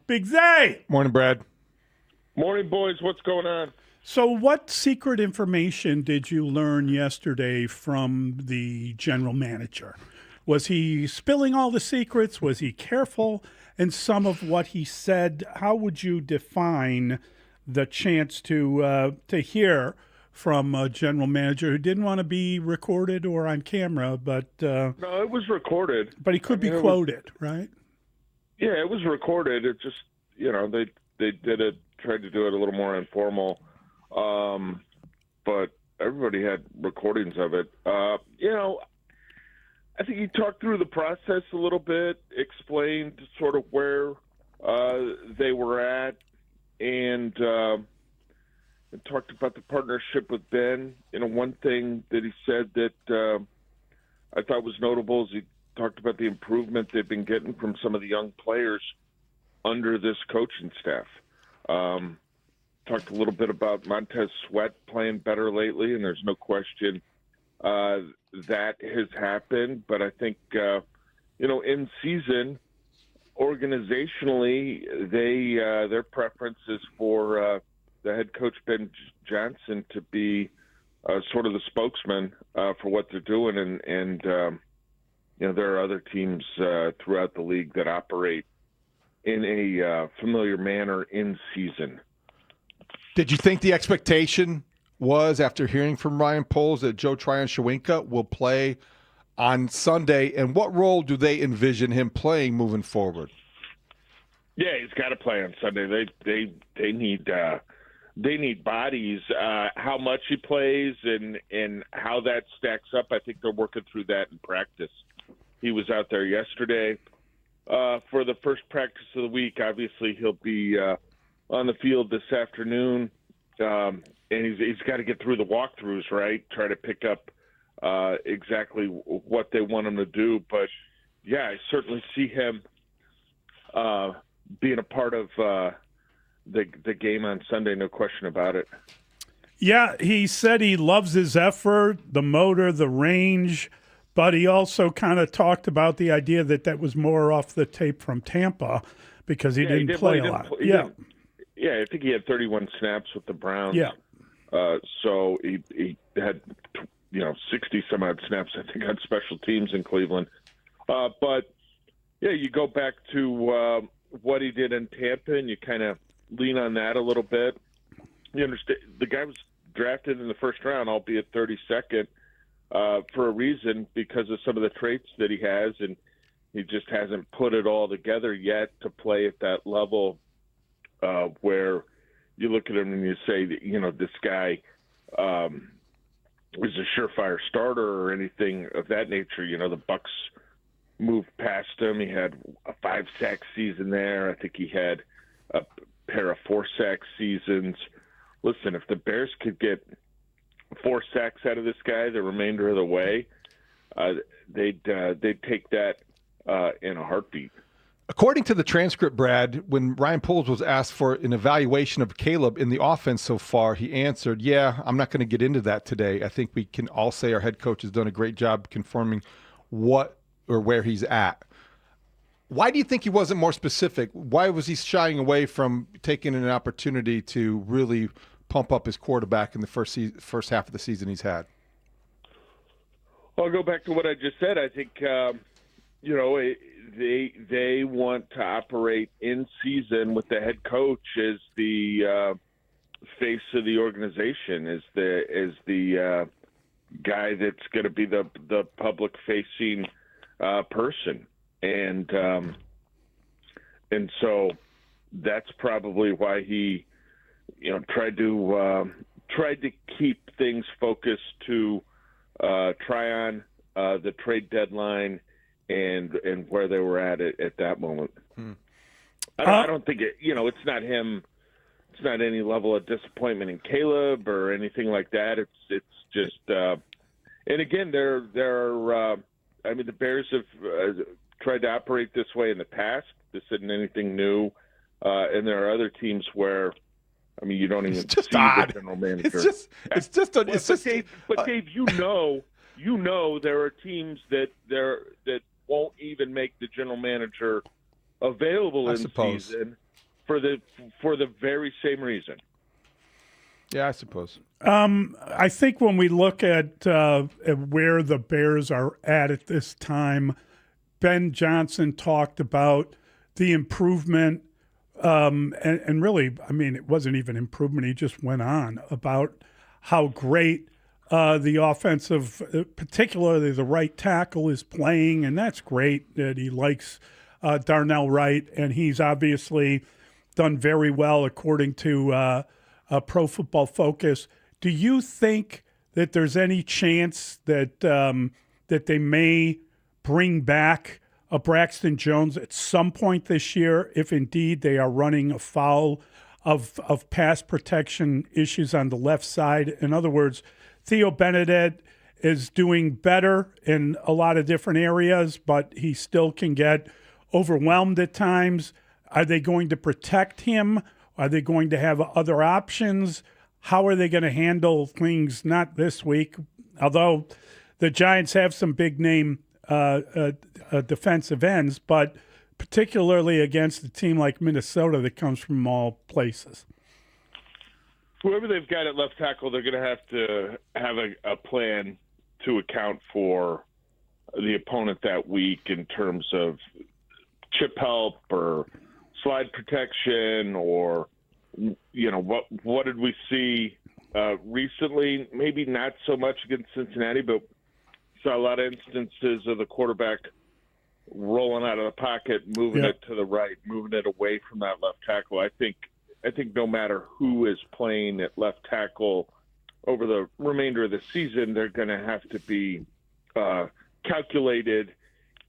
Big Zay. Morning, Brad. Morning, boys. What's going on? So, what secret information did you learn yesterday from the general manager? Was he spilling all the secrets? Was he careful in some of what he said? How would you define the chance to hear from a general manager who didn't want to be recorded or on camera, but No, it was recorded. he could be quoted, right? Yeah, it was recorded. It just, they did it, tried to do it a little more informal, but everybody had recordings of it. I think he talked through the process a little bit, explained sort of where they were at, and talked about the partnership with Ben. One thing that he said that I thought was notable is he talked about the improvement they've been getting from some of the young players under this coaching staff. Talked a little bit about Montez Sweat playing better lately, and there's no question that has happened. But I think, in season, organizationally, their preference is for the head coach, Ben Johnson, to be sort of the spokesman for what they're doing. And there are other teams throughout the league that operate in a familiar manner in season. Did you think the expectation was, after hearing from Ryan Poles, that Joe Tryon-Shoyinka will play on Sunday? And what role do they envision him playing moving forward? Yeah, he's got to play on Sunday. They need bodies. How much he plays and how that stacks up, I think they're working through that in practice. He was out there yesterday for the first practice of the week. Obviously, he'll be on the field this afternoon, and he's got to get through the walkthroughs, right? Try to pick up exactly what they want him to do. But yeah, I certainly see him being a part of the game on Sunday, no question about it. Yeah, he said he loves his effort, the motor, the range, but he also kind of talked about the idea that was more off the tape from Tampa because he didn't play a lot. I think he had 31 snaps with the Browns. Yeah. So he had 60 some odd snaps, I think, on special teams in Cleveland. But yeah, you go back to what he did in Tampa, and you kind of lean on that a little bit. You understand the guy was drafted in the first round, albeit 32nd, for a reason, because of some of the traits that he has, and he just hasn't put it all together yet to play at that level where you look at him and you say, this guy is a surefire starter or anything of that nature. The Bucks moved past him. He had a 5-sack season there. I think he had a pair of 4-sack seasons. Listen, if the Bears could get 4 sacks out of this guy the remainder of the way, they'd take that in a heartbeat. According to the transcript, Brad, when Ryan Poles was asked for an evaluation of Caleb in the offense so far, he answered, I'm not going to get into that today. I think we can all say our head coach has done a great job confirming what or where he's at. Why do you think he wasn't more specific? Why was he shying away from taking an opportunity to really pump up his quarterback in the first half of the season he's had? I'll go back to what I just said. I think, they want to operate in season with the head coach as the face of the organization, as the guy that's going to be the public facing person, and so that's probably why he tried to keep things focused to Tryon, the trade deadline, and where they were at that moment. I don't think it's not him. It's not any level of disappointment in Caleb or anything like that. It's just, and again, there are. The Bears have tried to operate this way in the past. This isn't anything new, and there are other teams where, you don't even see the general manager. But Dave, there are teams that won't even make the general manager available I in suppose. season for the very same reason. Yeah, I suppose. I think when we look at where the Bears are at this time, Ben Johnson talked about the improvement, and really, I mean, it wasn't even improvement. He just went on about how great the offensive, particularly the right tackle, is playing, and that's great that he likes Darnell Wright, and he's obviously done very well according to Pro Football Focus. Do you think that there's any chance that that they may bring back a Braxton Jones at some point this year, if indeed they are running afoul of pass protection issues on the left side? In other words, Theo Benedette is doing better in a lot of different areas, but he still can get overwhelmed at times. Are they going to protect him? Are they going to have other options? How are they going to handle things, not this week, although the Giants have some big name defensive ends, but particularly against a team like Minnesota that comes from all places? Whoever they've got at left tackle, they're going to have a plan to account for the opponent that week in terms of chip help or slide protection, or what did we see recently? Maybe not so much against Cincinnati, but saw a lot of instances of the quarterback rolling out of the pocket, moving it to the right, moving it away from that left tackle. I think no matter who is playing at left tackle over the remainder of the season, they're going to have to be calculated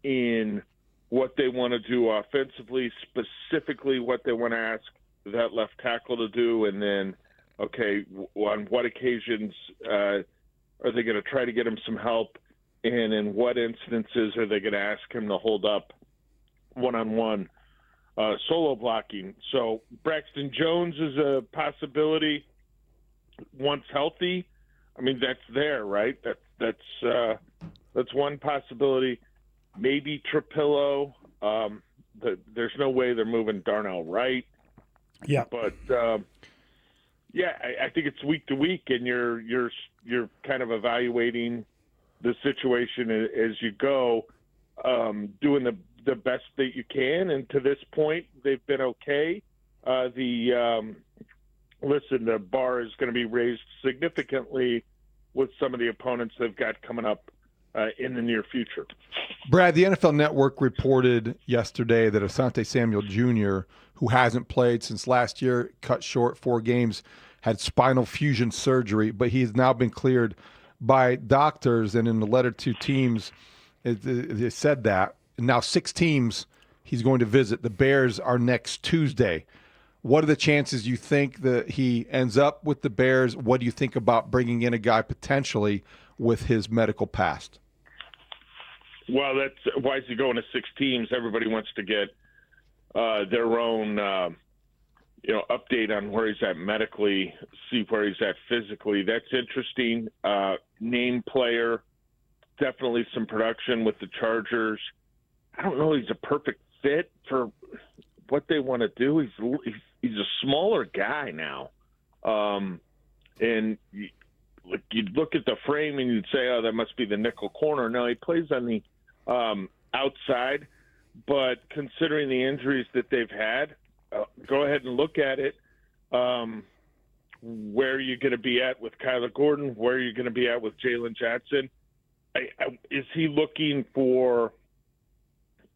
in what they want to do offensively, specifically what they want to ask that left tackle to do, and then, okay, on what occasions are they going to try to get him some help, and in what instances are they going to ask him to hold up one-on-one solo blocking? So Braxton Jones is a possibility once healthy. I mean, that's there, right? That's one possibility. Maybe Trapillo. There's no way they're moving Darnell Wright. Yeah, but I think it's week to week, and you're kind of evaluating the situation as you go, doing the best that you can. And to this point, they've been okay. The bar is going to be raised significantly with some of the opponents they've got coming up in the near future. Brad, the NFL Network reported yesterday that Asante Samuel Jr., who hasn't played since last year, cut short 4 games, had spinal fusion surgery, but he has now been cleared by doctors. And in the letter to teams, they said that. And now 6 teams he's going to visit. The Bears are next Tuesday. What are the chances you think that he ends up with the Bears? What do you think about bringing in a guy potentially with his medical past? Well, that's why is he going to 6 teams? Everybody wants to get their own, update on where he's at medically, see where he's at physically. That's interesting. Name player, definitely some production with the Chargers. I don't know. He's a perfect fit for what they want to do. He's a smaller guy now, and you'd look at the frame and you'd say, "Oh, that must be the nickel corner." No, he plays on the outside. But considering the injuries that they've had, go ahead and look at it. Where are you going to be at with Kyler Gordon? Where are you going to be at with Jalen Johnson? Is he looking for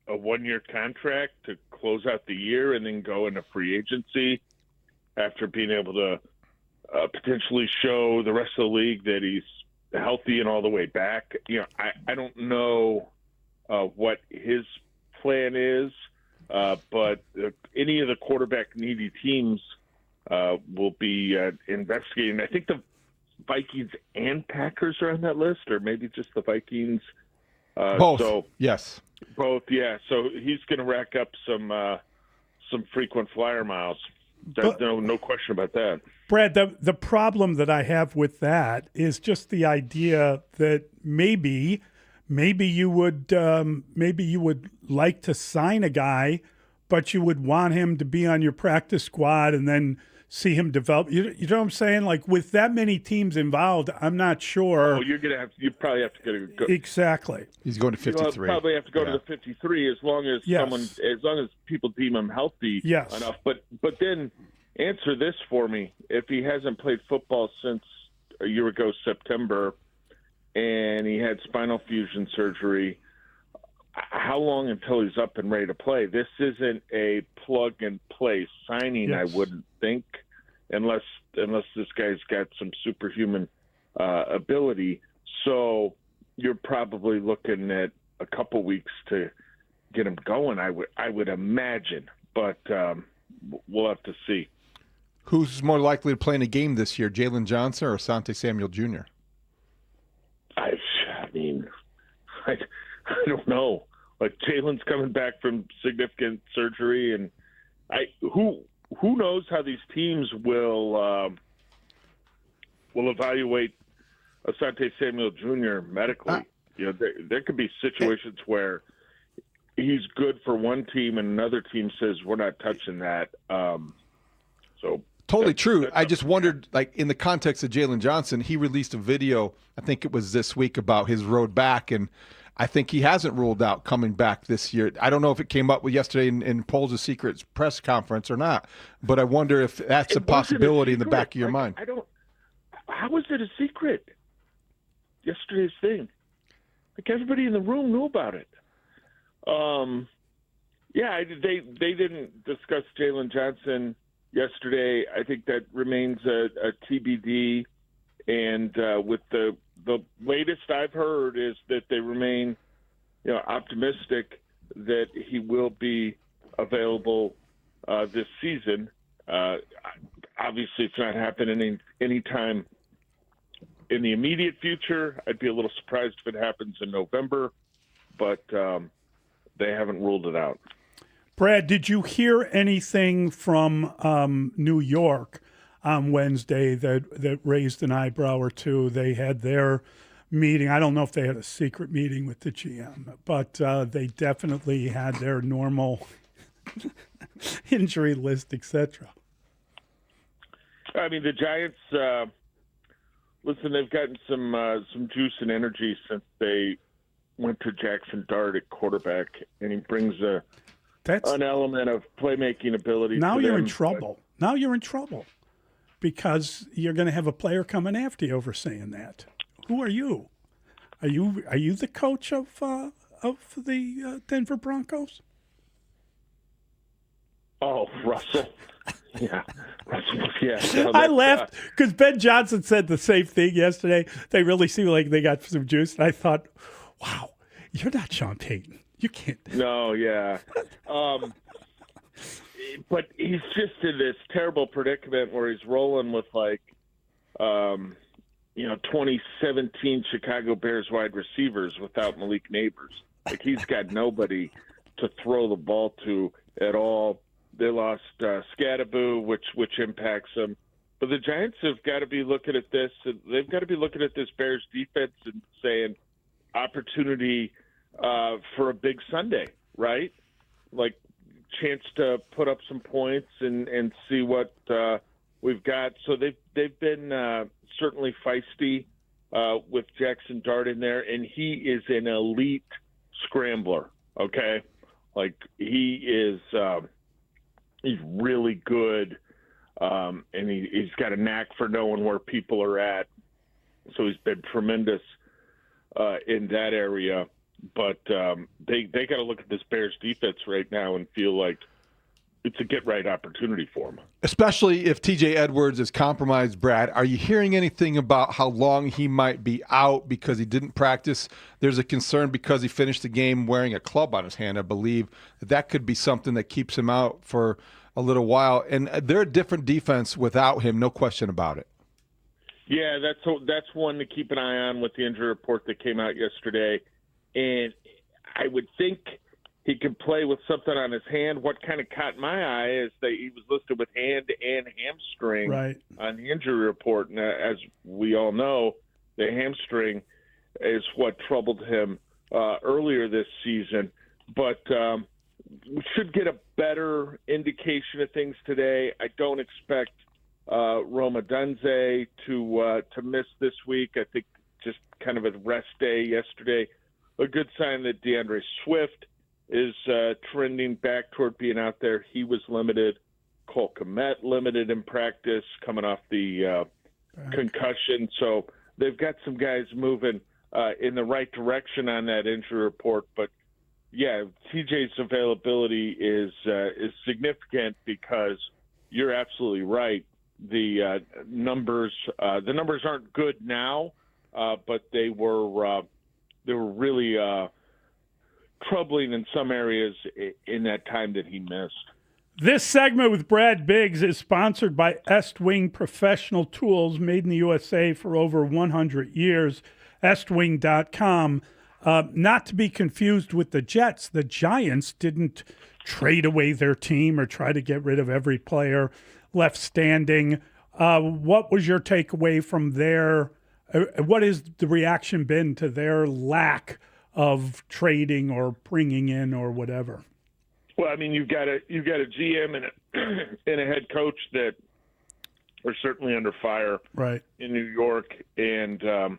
a 1-year contract to close out the year and then go into free agency after being able to potentially show the rest of the league that he's healthy and all the way back? I don't know what his plan is, but any of the quarterback needy teams will be investigating. I think the Vikings and Packers are on that list, or maybe just the Vikings. Both. Yes. Both. Yeah. So he's going to rack up some frequent flyer miles. No question about that. Brad, the problem that I have with that is just the idea that maybe you would like to sign a guy, but you would want him to be on your practice squad and then see him develop. You know what I'm saying? Like with that many teams involved, I'm not sure. Oh, you probably have to go. Exactly. He's going to 53. You probably have to go to the 53 as long as as long as people deem him healthy enough. But then answer this for me: if he hasn't played football since a year ago, September, and he had spinal fusion surgery, how long until he's up and ready to play? This isn't a plug-and-play signing, I wouldn't think, unless this guy's got some superhuman ability. So you're probably looking at a couple weeks to get him going, I would imagine. But we'll have to see. Who's more likely to play in a game this year, Jalen Johnson or Asante Samuel Jr.? I don't know. Like Jalen's coming back from significant surgery, and who knows how these teams will evaluate Asante Samuel Jr. medically. There could be situations where he's good for one team and another team says we're not touching that. Totally true. I just wondered, like in the context of Jalen Johnson, he released a video, I think it was this week, about his road back, and I think he hasn't ruled out coming back this year. I don't know if it came up with yesterday in Poles' Secrets press conference or not, but I wonder if that's a possibility in the back of your mind. How was it a secret? Yesterday's thing. Like everybody in the room knew about it. They didn't discuss Jalen Johnson yesterday. I think that remains a TBD. And with the latest I've heard is that they remain, optimistic that he will be available this season. Obviously, it's not happening anytime in the immediate future. I'd be a little surprised if it happens in November, but they haven't ruled it out. Brad, did you hear anything from New York on Wednesday that raised an eyebrow or two? They had their meeting. I don't know if they had a secret meeting with the GM, but they definitely had their normal injury list, etc. I mean, the Giants, listen, they've gotten some juice and energy since they went to Jackson Dart at quarterback, and he brings an element of playmaking ability. Now to you're them. in trouble. Now you're in trouble because you're going to have a player coming after you over saying that. Who are you? Are you the coach of the Denver Broncos? Oh, Russell. Yeah. Russell, yeah. No, I laughed because Ben Johnson said the same thing yesterday. They really seem like they got some juice. And I thought, wow, you're not Sean Payton. You can't. No, yeah. But he's just in this terrible predicament where he's rolling with 2017 Chicago Bears wide receivers without Malik Neighbors. Like he's got nobody to throw the ball to at all. They lost Scadaboo, which impacts them. But the Giants have got to be looking at this. They've got to be looking at this Bears defense and saying opportunity for a big Sunday, right? Like chance to put up some points and see what we've got. So they've been certainly feisty with Jackson Dart in there, and he is an elite scrambler. Okay, like he is. He's really good, and he's got a knack for knowing where people are at. So he's been tremendous in that area. But they got to look at this Bears defense right now and feel like it's a get-right opportunity for him. Especially if TJ Edwards is compromised, Brad. Are you hearing anything about how long he might be out because he didn't practice? There's a concern because he finished the game wearing a club on his hand, I believe, that could be something that keeps him out for a little while. And they're a different defense without him, no question about it. Yeah, that's one to keep an eye on with the injury report that came out yesterday. And I would think he could play with something on his hand. What kind of caught my eye is that he was listed with hand and hamstring on the injury report. And as we all know, the hamstring is what troubled him earlier this season. But we should get a better indication of things today. I don't expect Roma Dunze to miss this week. I think just kind of a rest day yesterday. A good sign that DeAndre Swift is trending back toward being out there. He was limited. Cole Kmet limited in practice, coming off the concussion. So they've got some guys moving in the right direction on that injury report. But yeah, TJ's availability is significant because you're absolutely right. The numbers aren't good now, but they were really troubling in some areas in that time that he missed. This segment with Brad Biggs is sponsored by Estwing Professional Tools, made in the USA for over 100 years. Estwing.com. Not to be confused with the Jets. The Giants didn't trade away their team or try to get rid of every player left standing. What was your takeaway from their? What has the reaction been to their lack of trading or bringing in or whatever? Well, I mean, you've got a GM and a head coach that are certainly under fire, right, in New York, and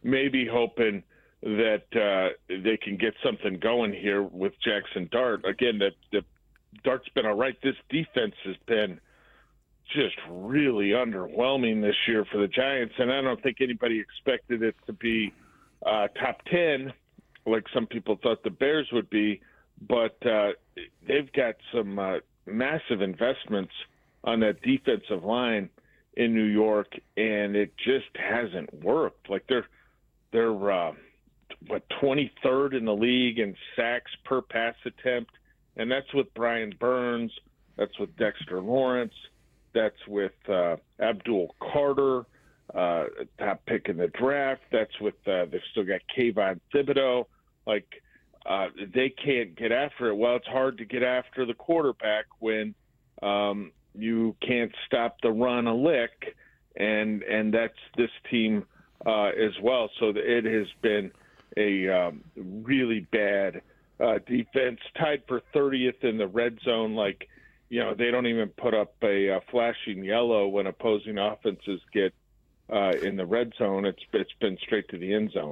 maybe hoping that they can get something going here with Jackson Dart. Again, that Dart's been all right. This defense has been just really underwhelming this year for the Giants, and I don't think anybody expected it to be top 10 like some people thought the Bears would be, but they've got some massive investments on that defensive line in New York, and it just hasn't worked. Like they're 23rd in the league in sacks per pass attempt, and that's with Brian Burns, that's with Dexter Lawrence, that's with Abdul Carter, top pick in the draft. That's with they've still got Kayvon Thibodeau. Like they can't get after it. Well, it's hard to get after the quarterback when you can't stop the run a lick, and that's this team as well. So it has been a really bad defense, tied for 30th in the red zone. Like, you know, they don't even put up a flashing yellow when opposing offenses get in the red zone. It's been straight to the end zone.